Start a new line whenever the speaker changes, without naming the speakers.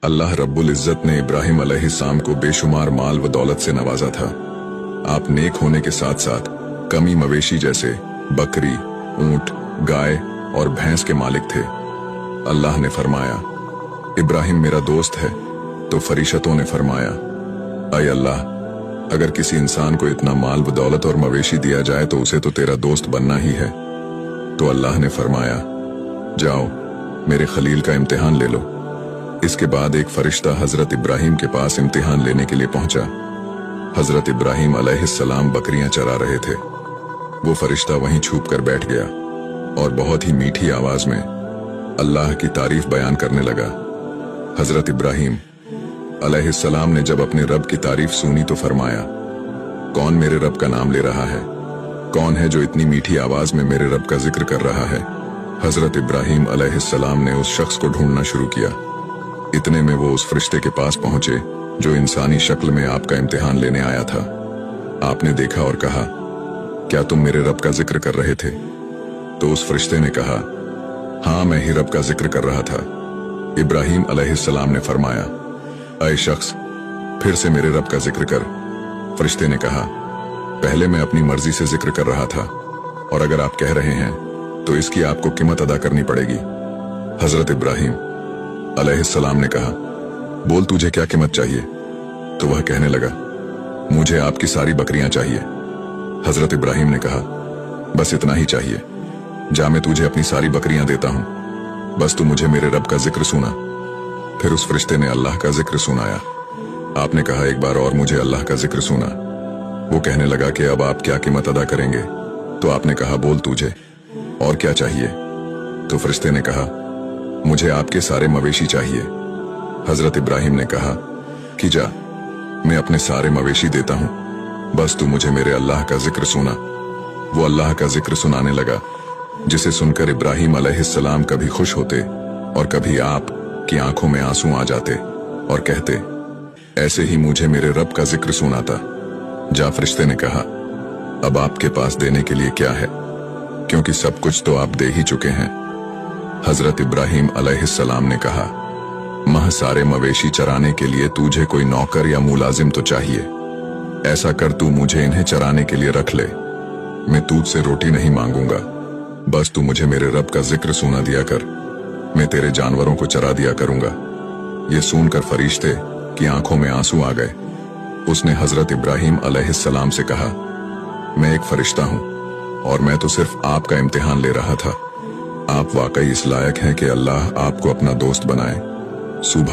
अल्लाह रब्बुल इज्जत ने इब्राहिम अलैहिस्सलाम को बेशुमार माल व दौलत से नवाजा था। आप नेक होने के साथ साथ कमी मवेशी जैसे बकरी, ऊंट, गाय और भैंस के मालिक थे। अल्लाह ने फरमाया, इब्राहिम मेरा दोस्त है। तो फरिश्तों ने फरमाया, ऐ अल्लाह, अगर किसी इंसान को इतना माल व दौलत और मवेशी दिया जाए तो उसे तो तेरा दोस्त बनना ही है। तो अल्लाह ने फरमाया, जाओ मेरे खलील का इम्तिहान ले लो। इसके बाद एक फरिश्ता हजरत इब्राहिम के पास इम्तिहान लेने के लिए पहुंचा। हजरत इब्राहिम अलैहिस्सलाम बकरियां चरा रहे थे। वो फरिश्ता वहीं छुप कर बैठ गया और बहुत ही मीठी आवाज में अल्लाह की तारीफ बयान करने लगा। हजरत इब्राहिम अलैहिस्सलाम ने जब अपने रब की तारीफ सुनी तो फरमाया, कौन मेरे रब का नाम ले रहा है? कौन है जो इतनी मीठी आवाज में मेरे रब का जिक्र कर रहा है? हजरत इब्राहिम अलैहिस्सलाम ने उस शख्स को ढूंढना शुरू किया। इतने में वो उस फरिश्ते के पास पहुंचे जो इंसानी शक्ल में आपका इम्तिहान लेने आया था। आपने देखा और कहा, क्या तुम मेरे रब का जिक्र कर रहे थे? तो उस फरिश्ते ने कहा, हाँ मैं ही रब का जिक्र कर रहा था। इब्राहिम अलैहिस्सलाम ने फरमाया, ऐ शख्स, फिर से मेरे रब का जिक्र कर। फरिश्ते ने कहा, पहले मैं अपनी मर्जी से जिक्र कर रहा था और अगर आप कह रहे हैं तो इसकी आपको कीमत अदा करनी पड़ेगी। हजरत इब्राहिम अलैहिस्सलाम ने कहा, बोल तुझे क्या कीमत चाहिए? तो वह कहने लगा, मुझे आपकी सारी बकरियां चाहिए। हजरत इब्राहिम ने कहा, बस इतना ही चाहिए। जा मैं तुझे अपनी सारी बकरियां देता हूं, बस तू मुझे मेरे रब का जिक्र सुना। फिर उस फरिश्ते ने अल्लाह का जिक्र सुनाया। आपने कहा, एक बार और मुझे अल्लाह का जिक्र सुना। वो कहने लगा कि अब आप क्या कीमत अदा करेंगे? तो आपने कहा, बोल तुझे और क्या चाहिए? तो फरिश्ते ने कहा, मुझे आपके सारे मवेशी चाहिए। हजरत इब्राहिम ने कहा कि जा मैं अपने सारे मवेशी देता हूं, बस तू मुझे मेरे अल्लाह का जिक्र सुना। वो अल्लाह का जिक्र सुनाने लगा, जिसे सुनकर इब्राहिम अलैहिस्सलाम कभी खुश होते और कभी आप की आंखों में आंसू आ जाते और कहते, ऐसे ही मुझे मेरे रब का जिक्र सुनाता। जा फरिश्ते ने कहा, अब आपके पास देने के लिए क्या है, क्योंकि सब कुछ तो आप दे ही चुके हैं। हजरत इब्राहिम अलैहिस्सलाम ने कहा, मह सारे मवेशी चराने के लिए तुझे कोई नौकर या मुलाजिम तो चाहिए। ऐसा कर, तू मुझे इन्हें चराने के लिए रख ले। मैं तुझसे रोटी नहीं मांगूंगा, बस तू मुझे मेरे रब का जिक्र सुना दिया कर। मैं तेरे जानवरों को चरा दिया करूंगा। ये सुनकर फरिश्ते की आंखों में आंसू आ गए। उसने हजरत इब्राहिम अलैहिस्सलाम से कहा, मैं एक फरिश्ता हूं और मैं तो सिर्फ आपका इम्तिहान ले रहा था। आप वाकई इस लायक हैं कि अल्लाह आपको अपना दोस्त बनाए। सुबह